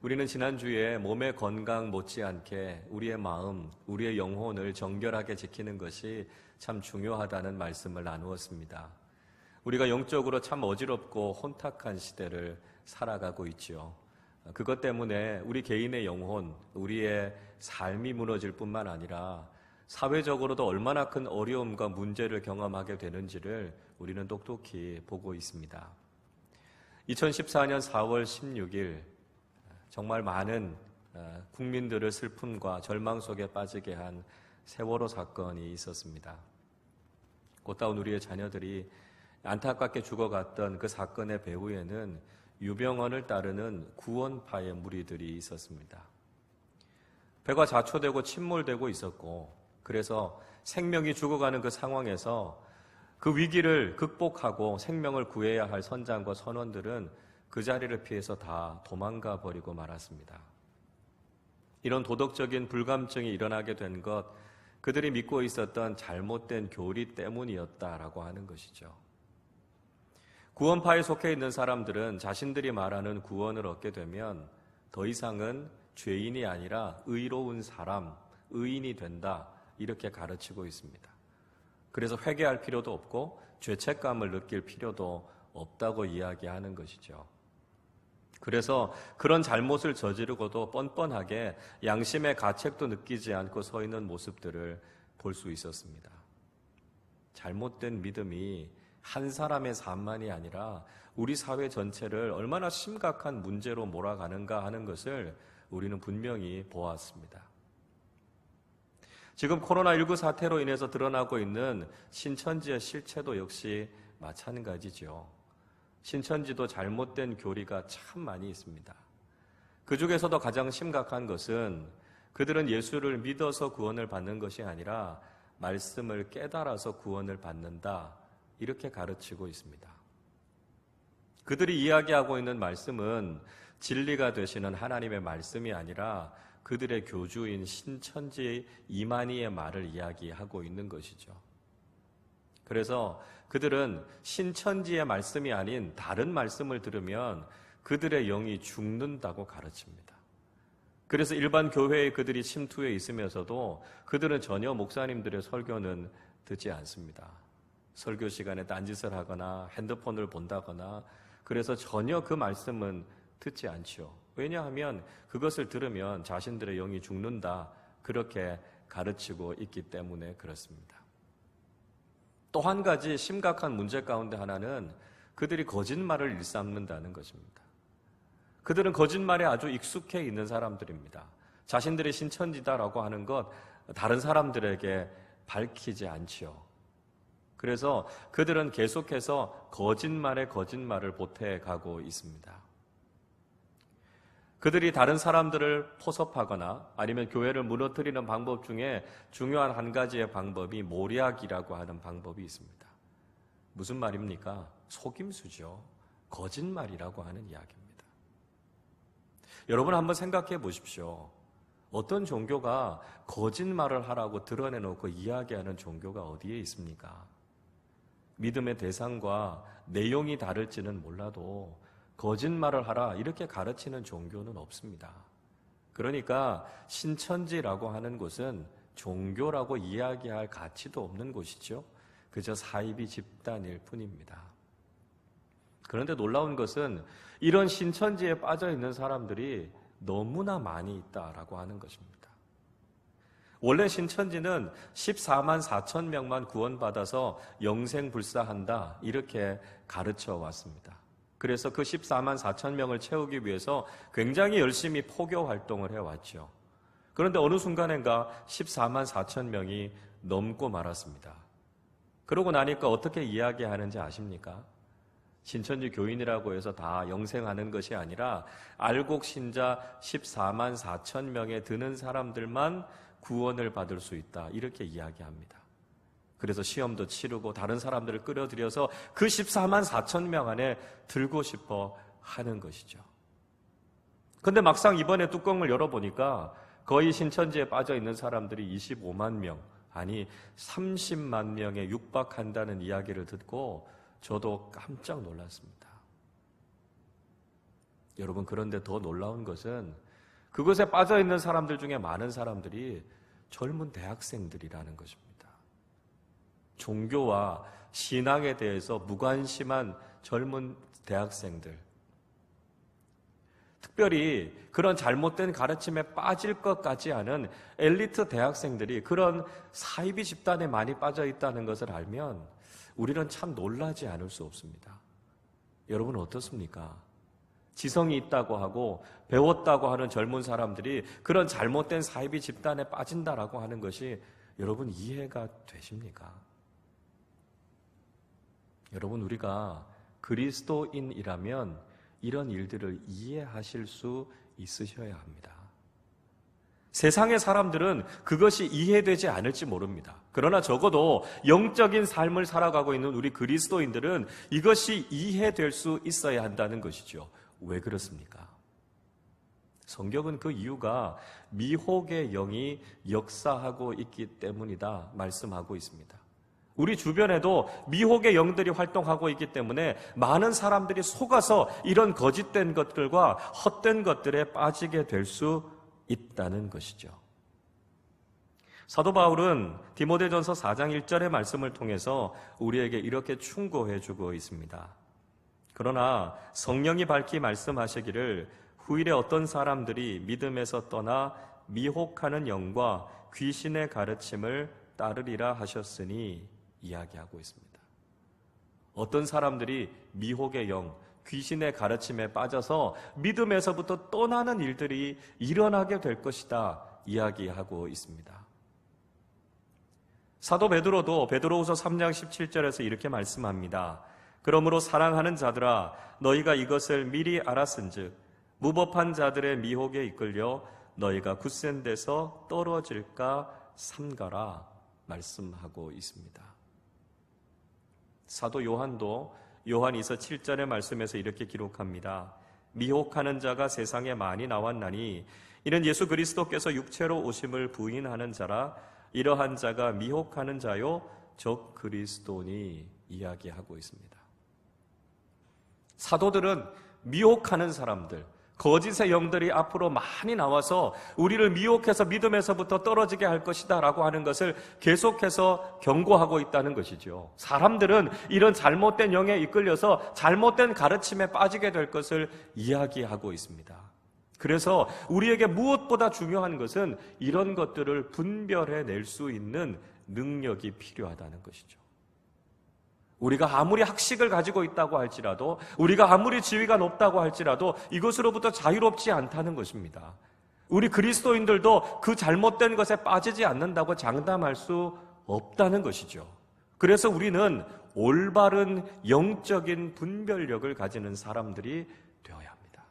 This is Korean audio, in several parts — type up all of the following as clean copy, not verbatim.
우리는 지난주에 몸의 건강 못지않게 우리의 마음, 우리의 영혼을 정결하게 지키는 것이 참 중요하다는 말씀을 나누었습니다. 우리가 영적으로 참 어지럽고 혼탁한 시대를 살아가고 있죠. 그것 때문에 우리 개인의 영혼, 우리의 삶이 무너질 뿐만 아니라 사회적으로도 얼마나 큰 어려움과 문제를 경험하게 되는지를 우리는 똑똑히 보고 있습니다. 2014년 4월 16일 정말 많은 국민들을 슬픔과 절망 속에 빠지게 한 세월호 사건이 있었습니다. 꽃다운 우리의 자녀들이 안타깝게 죽어갔던 그 사건의 배후에는 유병언을 따르는 구원파의 무리들이 있었습니다. 배가 자초되고 침몰되고 있었고, 그래서 생명이 죽어가는 그 상황에서 그 위기를 극복하고 생명을 구해야 할 선장과 선원들은 그 자리를 피해서 다 도망가 버리고 말았습니다. 이런 도덕적인 불감증이 일어나게 된 것, 그들이 믿고 있었던 잘못된 교리 때문이었다라고 하는 것이죠. 구원파에 속해 있는 사람들은 자신들이 말하는 구원을 얻게 되면 더 이상은 죄인이 아니라 의로운 사람, 의인이 된다, 이렇게 가르치고 있습니다. 그래서 회개할 필요도 없고 죄책감을 느낄 필요도 없다고 이야기하는 것이죠. 그래서 그런 잘못을 저지르고도 뻔뻔하게 양심의 가책도 느끼지 않고 서 있는 모습들을 볼 수 있었습니다. 잘못된 믿음이 한 사람의 삶만이 아니라 우리 사회 전체를 얼마나 심각한 문제로 몰아가는가 하는 것을 우리는 분명히 보았습니다. 지금 코로나19 사태로 인해서 드러나고 있는 신천지의 실체도 역시 마찬가지죠. 신천지도 잘못된 교리가 참 많이 있습니다. 그 중에서도 가장 심각한 것은 그들은 예수를 믿어서 구원을 받는 것이 아니라 말씀을 깨달아서 구원을 받는다, 이렇게 가르치고 있습니다. 그들이 이야기하고 있는 말씀은 진리가 되시는 하나님의 말씀이 아니라 그들의 교주인 신천지 이만희의 말을 이야기하고 있는 것이죠. 그래서 그들은 신천지의 말씀이 아닌 다른 말씀을 들으면 그들의 영이 죽는다고 가르칩니다. 그래서 일반 교회에 그들이 침투해 있으면서도 그들은 전혀 목사님들의 설교는 듣지 않습니다. 설교 시간에 딴짓을 하거나 핸드폰을 본다거나, 그래서 전혀 그 말씀은 듣지 않죠. 왜냐하면 그것을 들으면 자신들의 영이 죽는다, 그렇게 가르치고 있기 때문에 그렇습니다. 또 한 가지 심각한 문제 가운데 하나는 그들이 거짓말을 일삼는다는 것입니다. 그들은 거짓말에 아주 익숙해 있는 사람들입니다. 자신들이 신천지다라고 하는 것 다른 사람들에게 밝히지 않지요. 그래서 그들은 계속해서 거짓말에 거짓말을 보태가고 있습니다. 그들이 다른 사람들을 포섭하거나 아니면 교회를 무너뜨리는 방법 중에 중요한 한 가지의 방법이 모략이라고 하는 방법이 있습니다. 무슨 말입니까? 속임수죠. 거짓말이라고 하는 이야기입니다. 여러분 한번 생각해 보십시오. 어떤 종교가 거짓말을 하라고 드러내놓고 이야기하는 종교가 어디에 있습니까? 믿음의 대상과 내용이 다를지는 몰라도 거짓말을 하라 이렇게 가르치는 종교는 없습니다. 그러니까 신천지라고 하는 곳은 종교라고 이야기할 가치도 없는 곳이죠. 그저 사이비 집단일 뿐입니다. 그런데 놀라운 것은 이런 신천지에 빠져 있는 사람들이 너무나 많이 있다라고 하는 것입니다. 원래 신천지는 14만 4천 명만 구원받아서 영생불사한다, 이렇게 가르쳐 왔습니다. 그래서 그 14만 4천 명을 채우기 위해서 굉장히 열심히 포교 활동을 해왔죠. 그런데 어느 순간인가 14만 4천 명이 넘고 말았습니다. 그러고 나니까 어떻게 이야기하는지 아십니까? 신천지 교인이라고 해서 다 영생하는 것이 아니라 알곡 신자 14만 4천 명에 드는 사람들만 구원을 받을 수 있다, 이렇게 이야기합니다. 그래서 시험도 치르고 다른 사람들을 끌어들여서 그 14만 4천 명 안에 들고 싶어 하는 것이죠. 그런데 막상 이번에 뚜껑을 열어보니까 거의 신천지에 빠져 있는 사람들이 25만 명, 아니 30만 명에 육박한다는 이야기를 듣고 저도 깜짝 놀랐습니다. 여러분, 그런데 더 놀라운 것은 그것에 빠져 있는 사람들 중에 많은 사람들이 젊은 대학생들이라는 것입니다. 종교와 신앙에 대해서 무관심한 젊은 대학생들, 특별히 그런 잘못된 가르침에 빠질 것 같지 않은 엘리트 대학생들이 그런 사이비 집단에 많이 빠져 있다는 것을 알면 우리는 참 놀라지 않을 수 없습니다. 여러분 어떻습니까? 지성이 있다고 하고 배웠다고 하는 젊은 사람들이 그런 잘못된 사이비 집단에 빠진다라고 하는 것이 여러분 이해가 되십니까? 여러분, 우리가 그리스도인이라면 이런 일들을 이해하실 수 있으셔야 합니다. 세상의 사람들은 그것이 이해되지 않을지 모릅니다. 그러나 적어도 영적인 삶을 살아가고 있는 우리 그리스도인들은 이것이 이해될 수 있어야 한다는 것이죠. 왜 그렇습니까? 성경은 그 이유가 미혹의 영이 역사하고 있기 때문이다 말씀하고 있습니다. 우리 주변에도 미혹의 영들이 활동하고 있기 때문에 많은 사람들이 속아서 이런 거짓된 것들과 헛된 것들에 빠지게 될 수 있다는 것이죠. 사도 바울은 디모데전서 4장 1절의 말씀을 통해서 우리에게 이렇게 충고해 주고 있습니다. 그러나 성령이 밝히 말씀하시기를 후일에 어떤 사람들이 믿음에서 떠나 미혹하는 영과 귀신의 가르침을 따르리라 하셨으니 이야기하고 있습니다. 어떤 사람들이 미혹의 영, 귀신의 가르침에 빠져서 믿음에서부터 떠나는 일들이 일어나게 될 것이다 이야기하고 있습니다. 사도 베드로도 베드로후서 3장 17절에서 이렇게 말씀합니다. 그러므로 사랑하는 자들아 너희가 이것을 미리 알았은즉 무법한 자들의 미혹에 이끌려 너희가 굳센 데서 떨어질까 삼가라 말씀하고 있습니다. 사도 요한도 요한이서 7절의 말씀에서 이렇게 기록합니다. 미혹하는 자가 세상에 많이 나왔나니 이는 예수 그리스도께서 육체로 오심을 부인하는 자라 이러한 자가 미혹하는 자요 적 그리스도니 이야기하고 있습니다. 사도들은 미혹하는 사람들, 거짓의 영들이 앞으로 많이 나와서 우리를 미혹해서 믿음에서부터 떨어지게 할 것이다 라고 하는 것을 계속해서 경고하고 있다는 것이죠. 사람들은 이런 잘못된 영에 이끌려서 잘못된 가르침에 빠지게 될 것을 이야기하고 있습니다. 그래서 우리에게 무엇보다 중요한 것은 이런 것들을 분별해낼 수 있는 능력이 필요하다는 것이죠. 우리가 아무리 학식을 가지고 있다고 할지라도, 우리가 아무리 지위가 높다고 할지라도 이것으로부터 자유롭지 않다는 것입니다. 우리 그리스도인들도 그 잘못된 것에 빠지지 않는다고 장담할 수 없다는 것이죠. 그래서 우리는 올바른 영적인 분별력을 가지는 사람들이 되어야 합니다.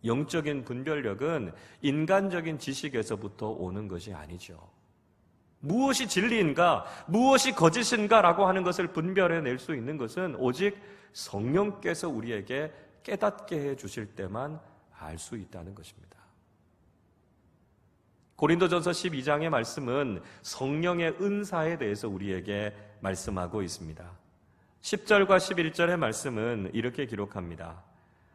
영적인 분별력은 인간적인 지식에서부터 오는 것이 아니죠. 무엇이 진리인가, 무엇이 거짓인가라고 하는 것을 분별해낼 수 있는 것은 오직 성령께서 우리에게 깨닫게 해주실 때만 알 수 있다는 것입니다. 고린도전서 12장의 말씀은 성령의 은사에 대해서 우리에게 말씀하고 있습니다. 10절과 11절의 말씀은 이렇게 기록합니다.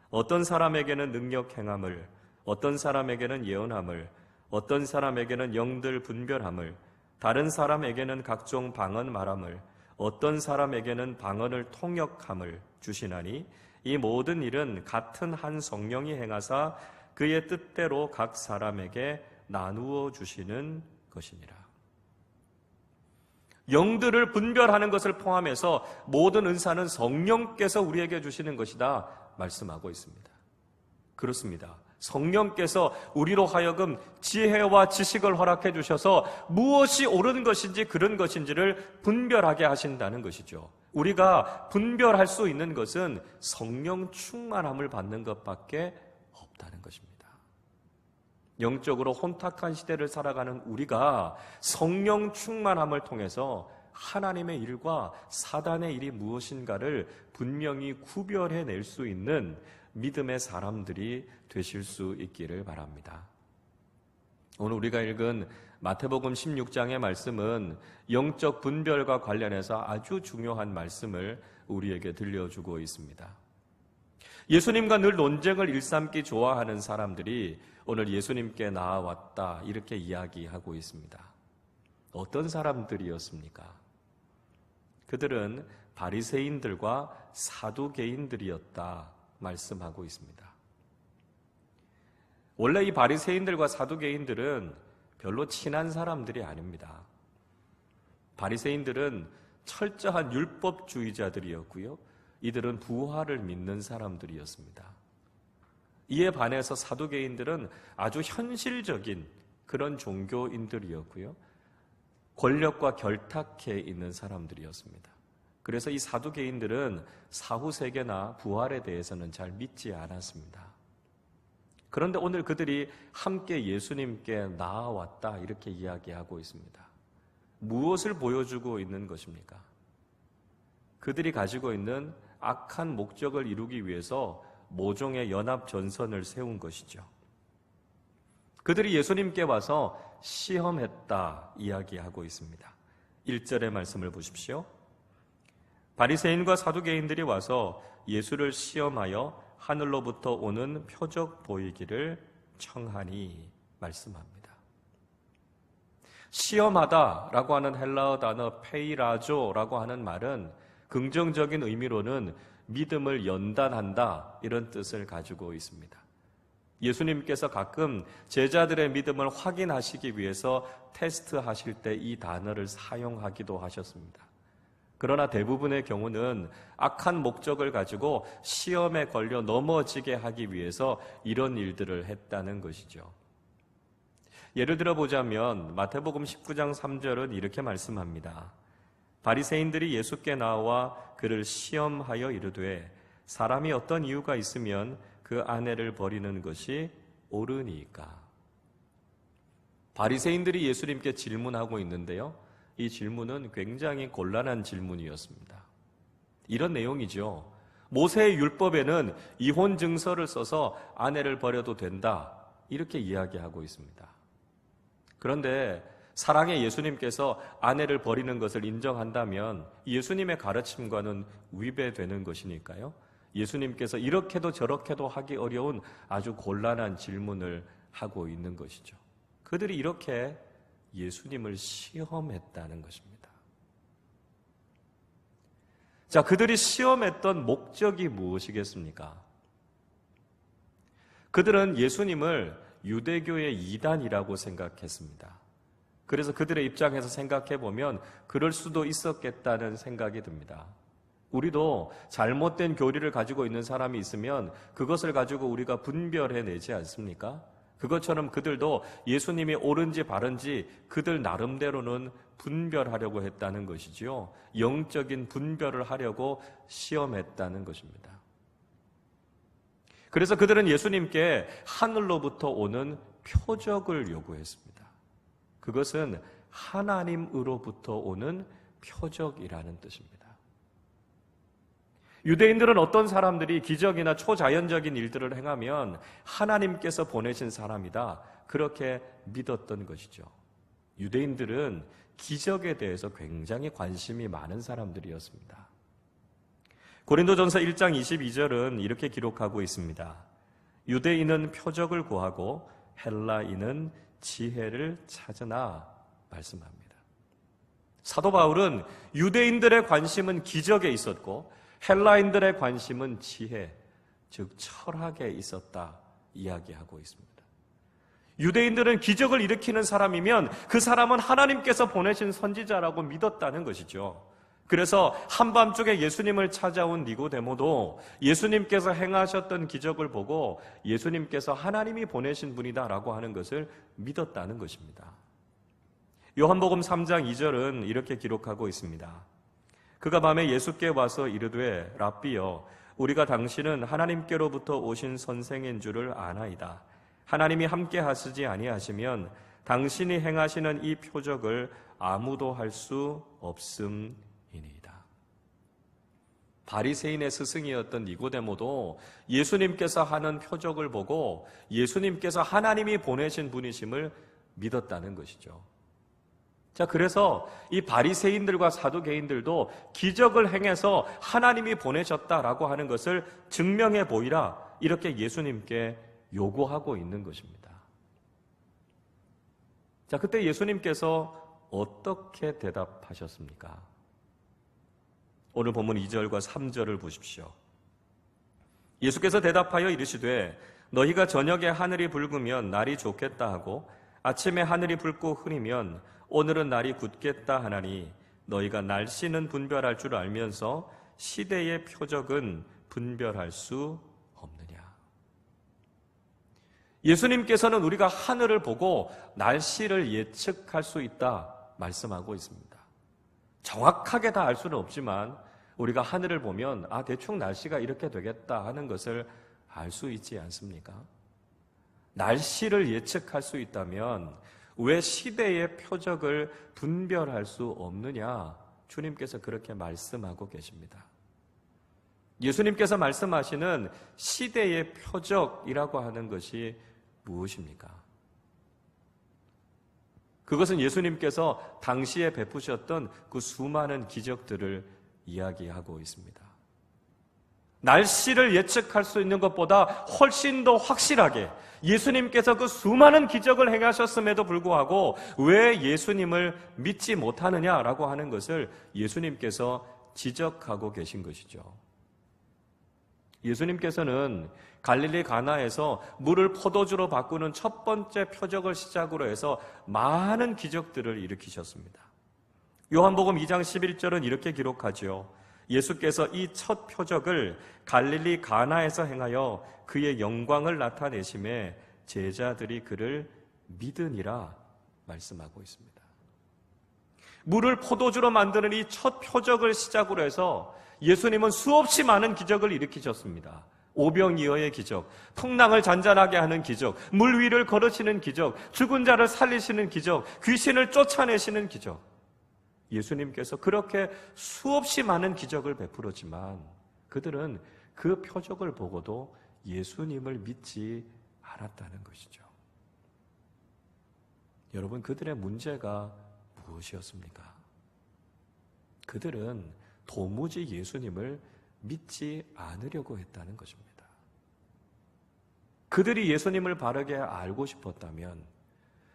어떤 사람에게는 능력 행함을, 어떤 사람에게는 예언함을, 어떤 사람에게는 영들 분별함을, 다른 사람에게는 각종 방언 말함을, 어떤 사람에게는 방언을 통역함을 주시나니 이 모든 일은 같은 한 성령이 행하사 그의 뜻대로 각 사람에게 나누어 주시는 것이니라. 영들을 분별하는 것을 포함해서 모든 은사는 성령께서 우리에게 주시는 것이다 말씀하고 있습니다. 그렇습니다. 성령께서 우리로 하여금 지혜와 지식을 허락해 주셔서 무엇이 옳은 것인지 그른 것인지를 분별하게 하신다는 것이죠. 우리가 분별할 수 있는 것은 성령 충만함을 받는 것밖에 없다는 것입니다. 영적으로 혼탁한 시대를 살아가는 우리가 성령 충만함을 통해서 하나님의 일과 사단의 일이 무엇인가를 분명히 구별해낼 수 있는 믿음의 사람들이 되실 수 있기를 바랍니다. 오늘 우리가 읽은 마태복음 16장의 말씀은 영적 분별과 관련해서 아주 중요한 말씀을 우리에게 들려주고 있습니다. 예수님과 늘 논쟁을 일삼기 좋아하는 사람들이 오늘 예수님께 나아왔다 이렇게 이야기하고 있습니다. 어떤 사람들이었습니까? 그들은 바리새인들과 사두개인들이었다 말씀하고 있습니다. 원래 이 바리새인들과 사두개인들은 별로 친한 사람들이 아닙니다. 바리새인들은 철저한 율법주의자들이었고요. 이들은 부활을 믿는 사람들이었습니다. 이에 반해서 사두개인들은 아주 현실적인 그런 종교인들이었고요. 권력과 결탁해 있는 사람들이었습니다. 그래서 이 사두개인들은 사후세계나 부활에 대해서는 잘 믿지 않았습니다. 그런데 오늘 그들이 함께 예수님께 나아왔다 이렇게 이야기하고 있습니다. 무엇을 보여주고 있는 것입니까? 그들이 가지고 있는 악한 목적을 이루기 위해서 모종의 연합전선을 세운 것이죠. 그들이 예수님께 와서 시험했다 이야기하고 있습니다. 1절의 말씀을 보십시오. 바리새인과 사두개인들이 와서 예수를 시험하여 하늘로부터 오는 표적 보이기를 청하니 말씀합니다. 시험하다라고 하는 헬라어 단어 페이라조라고 하는 말은 긍정적인 의미로는 믿음을 연단한다 이런 뜻을 가지고 있습니다. 예수님께서 가끔 제자들의 믿음을 확인하시기 위해서 테스트하실 때 이 단어를 사용하기도 하셨습니다. 그러나 대부분의 경우는 악한 목적을 가지고 시험에 걸려 넘어지게 하기 위해서 이런 일들을 했다는 것이죠. 예를 들어 보자면 마태복음 19장 3절은 이렇게 말씀합니다. 바리새인들이 예수께 나와 그를 시험하여 이르되 사람이 어떤 이유가 있으면 그 아내를 버리는 것이 옳으니까. 바리새인들이 예수님께 질문하고 있는데요. 이 질문은 굉장히 곤란한 질문이었습니다. 이런 내용이죠. 모세의 율법에는 이혼 증서를 써서 아내를 버려도 된다 이렇게 이야기하고 있습니다. 그런데 사랑의 예수님께서 아내를 버리는 것을 인정한다면 예수님의 가르침과는 위배되는 것이니까요. 예수님께서 이렇게도 저렇게도 하기 어려운 아주 곤란한 질문을 하고 있는 것이죠. 그들이 이렇게 예수님을 시험했다는 것입니다. 자, 그들이 시험했던 목적이 무엇이겠습니까? 그들은 예수님을 유대교의 이단이라고 생각했습니다. 그래서 그들의 입장에서 생각해 보면 그럴 수도 있었겠다는 생각이 듭니다. 우리도 잘못된 교리를 가지고 있는 사람이 있으면 그것을 가지고 우리가 분별해내지 않습니까? 그것처럼 그들도 예수님이 옳은지 바른지 그들 나름대로는 분별하려고 했다는 것이지요. 영적인 분별을 하려고 시험했다는 것입니다. 그래서 그들은 예수님께 하늘로부터 오는 표적을 요구했습니다. 그것은 하나님으로부터 오는 표적이라는 뜻입니다. 유대인들은 어떤 사람들이 기적이나 초자연적인 일들을 행하면 하나님께서 보내신 사람이다 그렇게 믿었던 것이죠. 유대인들은 기적에 대해서 굉장히 관심이 많은 사람들이었습니다. 고린도전서 1장 22절은 이렇게 기록하고 있습니다. 유대인은 표적을 구하고 헬라인은 지혜를 찾으나 말씀합니다. 사도 바울은 유대인들의 관심은 기적에 있었고 헬라인들의 관심은 지혜, 즉 철학에 있었다 이야기하고 있습니다. 유대인들은 기적을 일으키는 사람이면 그 사람은 하나님께서 보내신 선지자라고 믿었다는 것이죠. 그래서 한밤중에 예수님을 찾아온 니고데모도 예수님께서 행하셨던 기적을 보고 예수님께서 하나님이 보내신 분이다라고 하는 것을 믿었다는 것입니다. 요한복음 3장 2절은 이렇게 기록하고 있습니다. 그가 밤에 예수께 와서 이르되 랍비여 우리가 당신은 하나님께로부터 오신 선생인 줄을 아나이다. 하나님이 함께 하시지 아니하시면 당신이 행하시는 이 표적을 아무도 할 수 없음이니이다. 바리새인의 스승이었던 니고데모도 예수님께서 하는 표적을 보고 예수님께서 하나님이 보내신 분이심을 믿었다는 것이죠. 자, 그래서 이 바리새인들과 사두개인들도 기적을 행해서 하나님이 보내셨다라고 하는 것을 증명해 보이라 이렇게 예수님께 요구하고 있는 것입니다. 자, 그때 예수님께서 어떻게 대답하셨습니까? 오늘 본문 2절과 3절을 보십시오. 예수께서 대답하여 이르시되 너희가 저녁에 하늘이 붉으면 날이 좋겠다 하고 아침에 하늘이 붉고 흐리면 오늘은 날이 굳겠다 하나니 너희가 날씨는 분별할 줄 알면서 시대의 표적은 분별할 수 없느냐. 예수님께서는 우리가 하늘을 보고 날씨를 예측할 수 있다 말씀하고 있습니다. 정확하게 다 알 수는 없지만 우리가 하늘을 보면 대충 날씨가 이렇게 되겠다 하는 것을 알 수 있지 않습니까? 날씨를 예측할 수 있다면 왜 시대의 표적을 분별할 수 없느냐? 주님께서 그렇게 말씀하고 계십니다. 예수님께서 말씀하시는 시대의 표적이라고 하는 것이 무엇입니까? 그것은 예수님께서 당시에 베푸셨던 그 수많은 기적들을 이야기하고 있습니다. 날씨를 예측할 수 있는 것보다 훨씬 더 확실하게 예수님께서 그 수많은 기적을 행하셨음에도 불구하고 왜 예수님을 믿지 못하느냐라고 하는 것을 예수님께서 지적하고 계신 것이죠. 예수님께서는 갈릴리 가나에서 물을 포도주로 바꾸는 첫 번째 표적을 시작으로 해서 많은 기적들을 일으키셨습니다. 요한복음 2장 11절은 이렇게 기록하죠. 예수께서 이 첫 표적을 갈릴리 가나에서 행하여 그의 영광을 나타내심에 제자들이 그를 믿으니라 말씀하고 있습니다. 물을 포도주로 만드는 이 첫 표적을 시작으로 해서 예수님은 수없이 많은 기적을 일으키셨습니다. 오병이어의 기적, 풍랑을 잔잔하게 하는 기적, 물 위를 걸으시는 기적, 죽은 자를 살리시는 기적, 귀신을 쫓아내시는 기적. 예수님께서 그렇게 수없이 많은 기적을 베풀었지만 그들은 그 표적을 보고도 예수님을 믿지 않았다는 것이죠. 여러분, 그들의 문제가 무엇이었습니까? 그들은 도무지 예수님을 믿지 않으려고 했다는 것입니다. 그들이 예수님을 바르게 알고 싶었다면,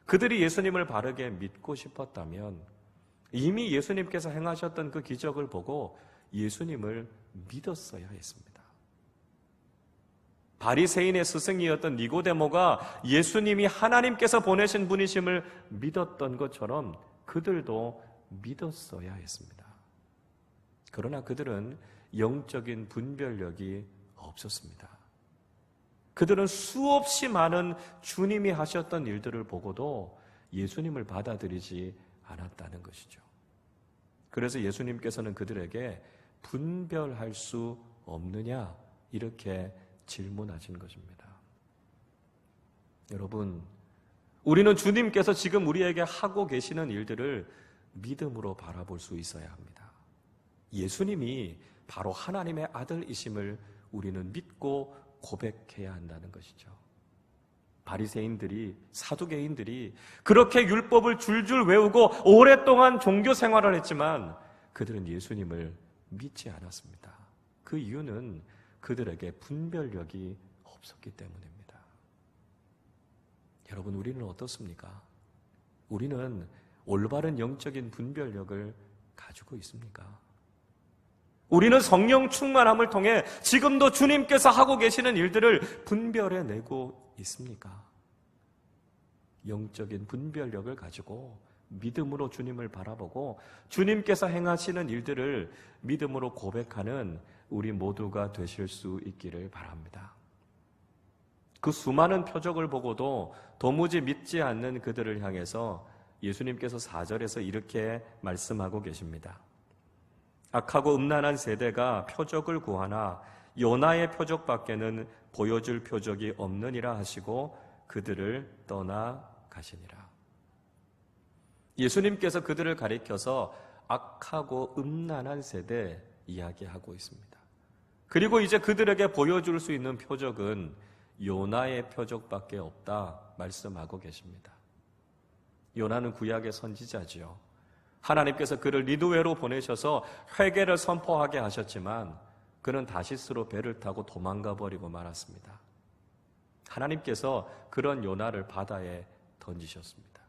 그들이 예수님을 바르게 믿고 싶었다면 이미 예수님께서 행하셨던 그 기적을 보고 예수님을 믿었어야 했습니다. 바리새인의 스승이었던 니고데모가 예수님이 하나님께서 보내신 분이심을 믿었던 것처럼 그들도 믿었어야 했습니다. 그러나 그들은 영적인 분별력이 없었습니다. 그들은 수없이 많은 주님이 하셨던 일들을 보고도 예수님을 받아들이지 않았다는 것이죠. 그래서 예수님께서는 그들에게 분별할 수 없느냐 이렇게 질문하신 것입니다. 여러분, 우리는 주님께서 지금 우리에게 하고 계시는 일들을 믿음으로 바라볼 수 있어야 합니다. 예수님이 바로 하나님의 아들이심을 우리는 믿고 고백해야 한다는 것이죠. 바리새인들이, 사두개인들이 그렇게 율법을 줄줄 외우고 오랫동안 종교 생활을 했지만 그들은 예수님을 믿지 않았습니다. 그 이유는 그들에게 분별력이 없었기 때문입니다. 여러분, 우리는 어떻습니까? 우리는 올바른 영적인 분별력을 가지고 있습니까? 우리는 성령 충만함을 통해 지금도 주님께서 하고 계시는 일들을 분별해내고 있습니까? 영적인 분별력을 가지고 믿음으로 주님을 바라보고 주님께서 행하시는 일들을 믿음으로 고백하는 우리 모두가 되실 수 있기를 바랍니다. 그 수많은 표적을 보고도 도무지 믿지 않는 그들을 향해서 예수님께서 4절에서 이렇게 말씀하고 계십니다. 악하고 음란한 세대가 표적을 구하나 요나의 표적밖에는 보여줄 표적이 없느니라 하시고 그들을 떠나 가시니라. 예수님께서 그들을 가리켜서 악하고 음란한 세대 이야기하고 있습니다. 그리고 이제 그들에게 보여줄 수 있는 표적은 요나의 표적밖에 없다 말씀하고 계십니다. 요나는 구약의 선지자지요. 하나님께서 그를 니느웨로 보내셔서 회개를 선포하게 하셨지만 그는 다시스로 배를 타고 도망가 버리고 말았습니다. 하나님께서 그런 요나를 바다에 던지셨습니다.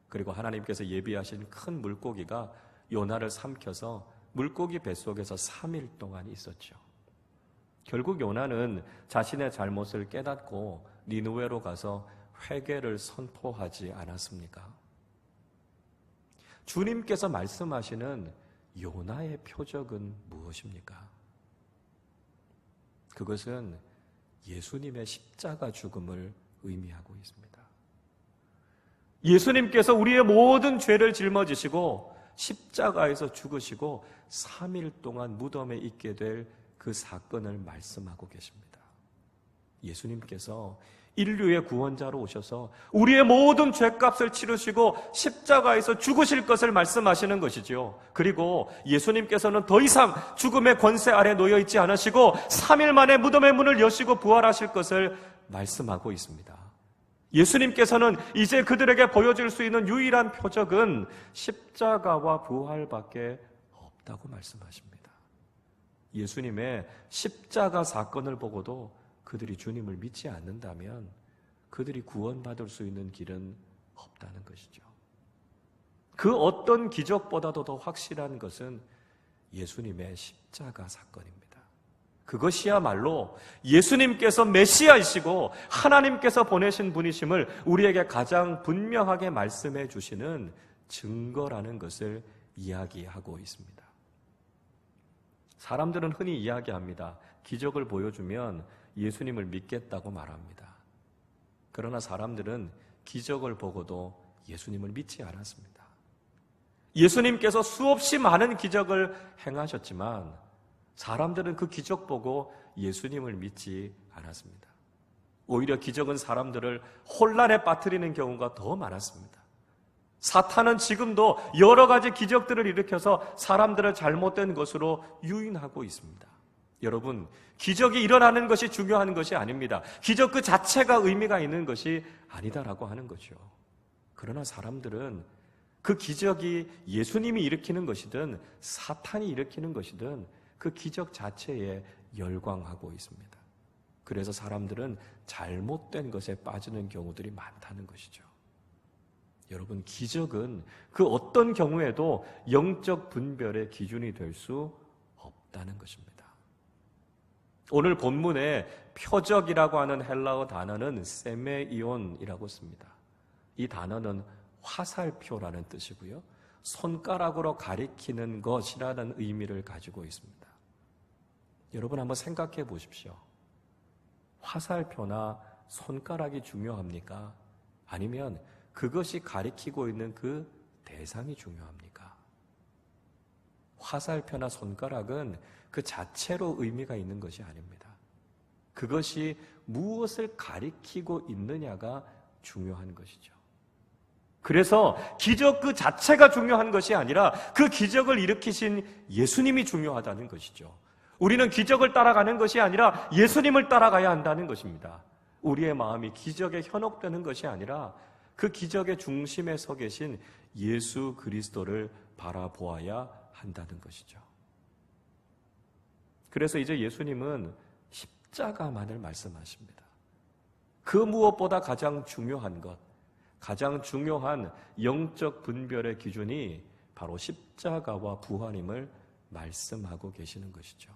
그리고 하나님께서 예비하신 큰 물고기가 요나를 삼켜서 물고기 뱃속에서 3일 동안 있었죠. 결국 요나는 자신의 잘못을 깨닫고 니느웨로 가서 회개를 선포하지 않았습니까? 주님께서 말씀하시는 요나의 표적은 무엇입니까? 그것은 예수님의 십자가 죽음을 의미하고 있습니다. 예수님께서 우리의 모든 죄를 짊어지시고 십자가에서 죽으시고 3일 동안 무덤에 있게 될 그 사건을 말씀하고 계십니다. 예수님께서 인류의 구원자로 오셔서 우리의 모든 죄값을 치르시고 십자가에서 죽으실 것을 말씀하시는 것이죠. 그리고 예수님께서는 더 이상 죽음의 권세 아래 놓여 있지 않으시고 3일 만에 무덤의 문을 여시고 부활하실 것을 말씀하고 있습니다. 예수님께서는 이제 그들에게 보여줄 수 있는 유일한 표적은 십자가와 부활밖에 없다고 말씀하십니다. 예수님의 십자가 사건을 보고도 그들이 주님을 믿지 않는다면 그들이 구원받을 수 있는 길은 없다는 것이죠. 그 어떤 기적보다도 더 확실한 것은 예수님의 십자가 사건입니다. 그것이야말로 예수님께서 메시아이시고 하나님께서 보내신 분이심을 우리에게 가장 분명하게 말씀해 주시는 증거라는 것을 이야기하고 있습니다. 사람들은 흔히 이야기합니다. 기적을 보여주면 예수님을 믿겠다고 말합니다. 그러나 사람들은 기적을 보고도 예수님을 믿지 않았습니다. 예수님께서 수없이 많은 기적을 행하셨지만 사람들은 그 기적 보고 예수님을 믿지 않았습니다. 오히려 기적은 사람들을 혼란에 빠뜨리는 경우가 더 많았습니다. 사탄은 지금도 여러 가지 기적들을 일으켜서 사람들을 잘못된 것으로 유인하고 있습니다. 여러분, 기적이 일어나는 것이 중요한 것이 아닙니다. 기적 그 자체가 의미가 있는 것이 아니다라고 하는 거죠. 그러나 사람들은 그 기적이 예수님이 일으키는 것이든 사탄이 일으키는 것이든 그 기적 자체에 열광하고 있습니다. 그래서 사람들은 잘못된 것에 빠지는 경우들이 많다는 것이죠. 여러분, 기적은 그 어떤 경우에도 영적 분별의 기준이 될 수 없다는 것입니다. 오늘 본문에 표적이라고 하는 헬라어 단어는 세메이온이라고 씁니다. 이 단어는 화살표라는 뜻이고요. 손가락으로 가리키는 것이라는 의미를 가지고 있습니다. 여러분 한번 생각해 보십시오. 화살표나 손가락이 중요합니까? 아니면 그것이 가리키고 있는 그 대상이 중요합니까? 화살표나 손가락은 그 자체로 의미가 있는 것이 아닙니다. 그것이 무엇을 가리키고 있느냐가 중요한 것이죠. 그래서 기적 그 자체가 중요한 것이 아니라 그 기적을 일으키신 예수님이 중요하다는 것이죠. 우리는 기적을 따라가는 것이 아니라 예수님을 따라가야 한다는 것입니다. 우리의 마음이 기적에 현혹되는 것이 아니라 그 기적의 중심에 서 계신 예수 그리스도를 바라보아야 한다는 것이죠. 그래서 이제 예수님은 십자가만을 말씀하십니다. 그 무엇보다 가장 중요한 것, 가장 중요한 영적 분별의 기준이 바로 십자가와 부활임을 말씀하고 계시는 것이죠.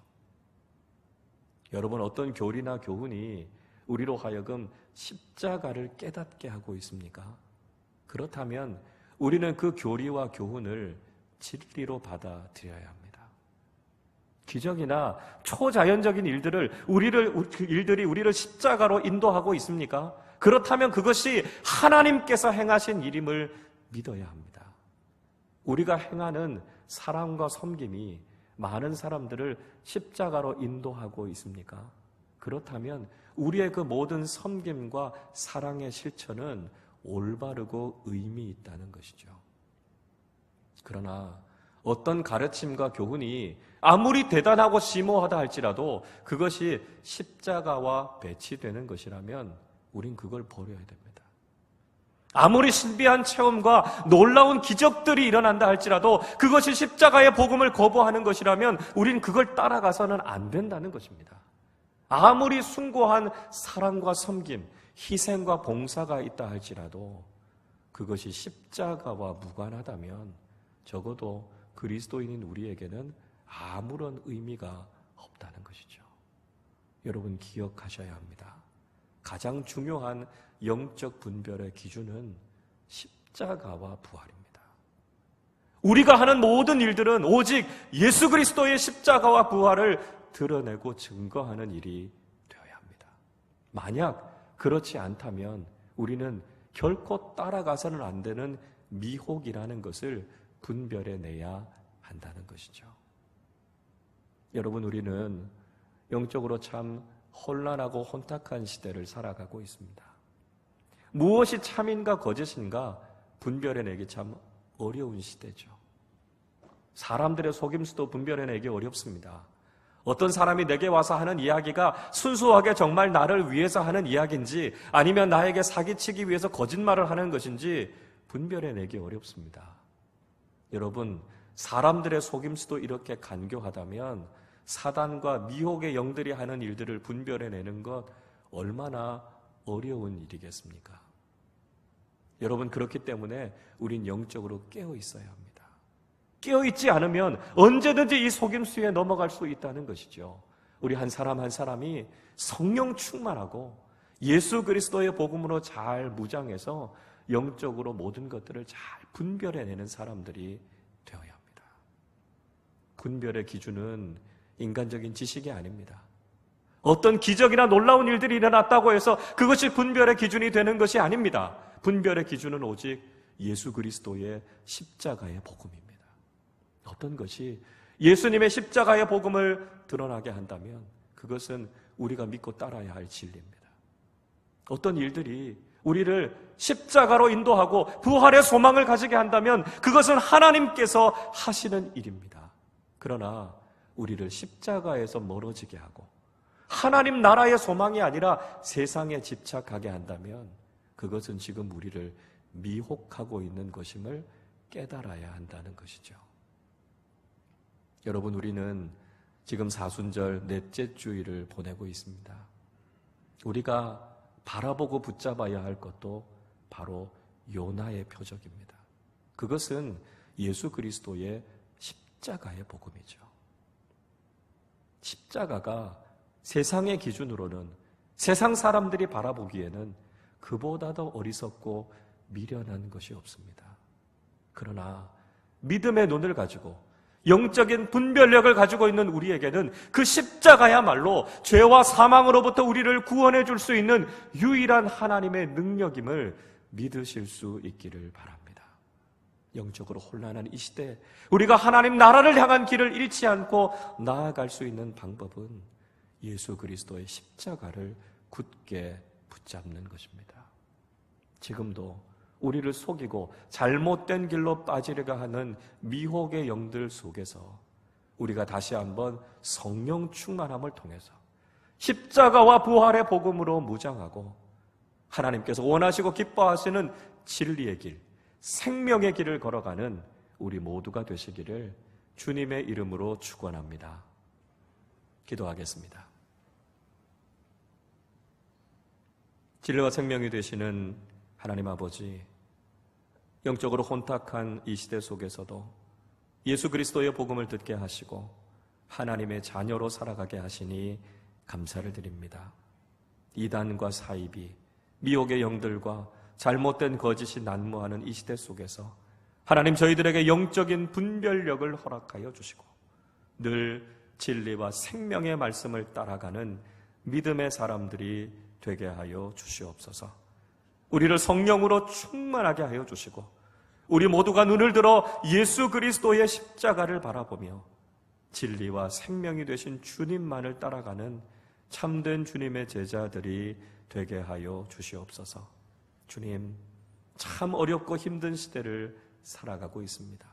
여러분, 어떤 교리나 교훈이 우리로 하여금 십자가를 깨닫게 하고 있습니까? 그렇다면 우리는 그 교리와 교훈을 진리로 받아들여야 합니다. 기적이나 초자연적인 일들이 우리를 십자가로 인도하고 있습니까? 그렇다면 그것이 하나님께서 행하신 일임을 믿어야 합니다. 우리가 행하는 사랑과 섬김이 많은 사람들을 십자가로 인도하고 있습니까? 그렇다면 우리의 그 모든 섬김과 사랑의 실천은 올바르고 의미 있다는 것이죠. 그러나 어떤 가르침과 교훈이 아무리 대단하고 심오하다 할지라도 그것이 십자가와 배치되는 것이라면 우린 그걸 버려야 됩니다. 아무리 신비한 체험과 놀라운 기적들이 일어난다 할지라도 그것이 십자가의 복음을 거부하는 것이라면 우린 그걸 따라가서는 안 된다는 것입니다. 아무리 숭고한 사랑과 섬김, 희생과 봉사가 있다 할지라도 그것이 십자가와 무관하다면 적어도 그리스도인인 우리에게는 아무런 의미가 없다는 것이죠. 여러분 기억하셔야 합니다. 가장 중요한 영적 분별의 기준은 십자가와 부활입니다. 우리가 하는 모든 일들은 오직 예수 그리스도의 십자가와 부활을 드러내고 증거하는 일이 되어야 합니다. 만약 그렇지 않다면 우리는 결코 따라가서는 안 되는 미혹이라는 것을 분별해내야 한다는 것이죠. 여러분, 우리는 영적으로 참 혼란하고 혼탁한 시대를 살아가고 있습니다. 무엇이 참인가 거짓인가 분별해내기 참 어려운 시대죠. 사람들의 속임수도 분별해내기 어렵습니다. 어떤 사람이 내게 와서 하는 이야기가 순수하게 정말 나를 위해서 하는 이야기인지 아니면 나에게 사기치기 위해서 거짓말을 하는 것인지 분별해내기 어렵습니다. 여러분, 사람들의 속임수도 이렇게 간교하다면 사단과 미혹의 영들이 하는 일들을 분별해내는 것 얼마나 어려운 일이겠습니까? 여러분, 그렇기 때문에 우린 영적으로 깨어 있어야 합니다. 깨어있지 않으면 언제든지 이 속임수에 넘어갈 수 있다는 것이죠. 우리 한 사람 한 사람이 성령 충만하고 예수 그리스도의 복음으로 잘 무장해서 영적으로 모든 것들을 잘 분별해내는 사람들이 되어야 합니다. 분별의 기준은 인간적인 지식이 아닙니다. 어떤 기적이나 놀라운 일들이 일어났다고 해서 그것이 분별의 기준이 되는 것이 아닙니다. 분별의 기준은 오직 예수 그리스도의 십자가의 복음입니다. 어떤 것이 예수님의 십자가의 복음을 드러나게 한다면 그것은 우리가 믿고 따라야 할 진리입니다. 어떤 일들이 우리를 십자가로 인도하고 부활의 소망을 가지게 한다면 그것은 하나님께서 하시는 일입니다. 그러나 우리를 십자가에서 멀어지게 하고 하나님 나라의 소망이 아니라 세상에 집착하게 한다면 그것은 지금 우리를 미혹하고 있는 것임을 깨달아야 한다는 것이죠. 여러분, 우리는 지금 사순절 넷째 주일을 보내고 있습니다. 우리가 바라보고 붙잡아야 할 것도 바로 요나의 표적입니다. 그것은 예수 그리스도의 십자가의 복음이죠. 십자가가 세상의 기준으로는 세상 사람들이 바라보기에는 그보다 더 어리석고 미련한 것이 없습니다. 그러나 믿음의 눈을 가지고 영적인 분별력을 가지고 있는 우리에게는 그 십자가야말로 죄와 사망으로부터 우리를 구원해 줄 수 있는 유일한 하나님의 능력임을 믿으실 수 있기를 바랍니다. 영적으로 혼란한 이 시대에 우리가 하나님 나라를 향한 길을 잃지 않고 나아갈 수 있는 방법은 예수 그리스도의 십자가를 굳게 붙잡는 것입니다. 지금도 우리를 속이고 잘못된 길로 빠지려고 하는 미혹의 영들 속에서 우리가 다시 한번 성령 충만함을 통해서 십자가와 부활의 복음으로 무장하고 하나님께서 원하시고 기뻐하시는 진리의 길, 생명의 길을 걸어가는 우리 모두가 되시기를 주님의 이름으로 축원합니다. 기도하겠습니다. 진리와 생명이 되시는 하나님 아버지, 영적으로 혼탁한 이 시대 속에서도 예수 그리스도의 복음을 듣게 하시고 하나님의 자녀로 살아가게 하시니 감사를 드립니다. 이단과 사이비, 미혹의 영들과 잘못된 거짓이 난무하는 이 시대 속에서 하나님 저희들에게 영적인 분별력을 허락하여 주시고 늘 진리와 생명의 말씀을 따라가는 믿음의 사람들이 되게 하여 주시옵소서. 우리를 성령으로 충만하게 하여 주시고 우리 모두가 눈을 들어 예수 그리스도의 십자가를 바라보며 진리와 생명이 되신 주님만을 따라가는 참된 주님의 제자들이 되게 하여 주시옵소서. 주님, 참 어렵고 힘든 시대를 살아가고 있습니다.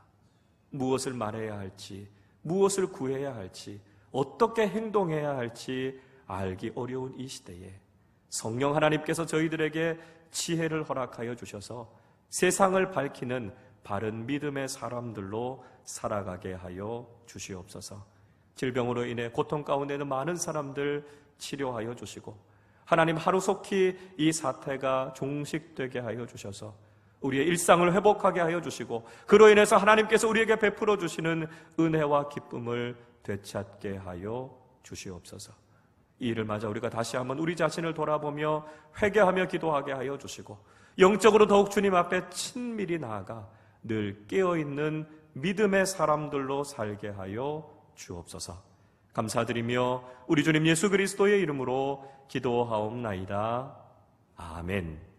무엇을 말해야 할지, 무엇을 구해야 할지, 어떻게 행동해야 할지 알기 어려운 이 시대에 성령 하나님께서 저희들에게 지혜를 허락하여 주셔서 세상을 밝히는 바른 믿음의 사람들로 살아가게 하여 주시옵소서. 질병으로 인해 고통 가운데 있는 많은 사람들 치료하여 주시고, 하나님 하루속히 이 사태가 종식되게 하여 주셔서 우리의 일상을 회복하게 하여 주시고, 그로 인해서 하나님께서 우리에게 베풀어 주시는 은혜와 기쁨을 되찾게 하여 주시옵소서. 이 일을 맞아 우리가 다시 한번 우리 자신을 돌아보며 회개하며 기도하게 하여 주시고, 영적으로 더욱 주님 앞에 친밀히 나아가 늘 깨어있는 믿음의 사람들로 살게 하여 주옵소서. 감사드리며 우리 주님 예수 그리스도의 이름으로 기도하옵나이다. 아멘.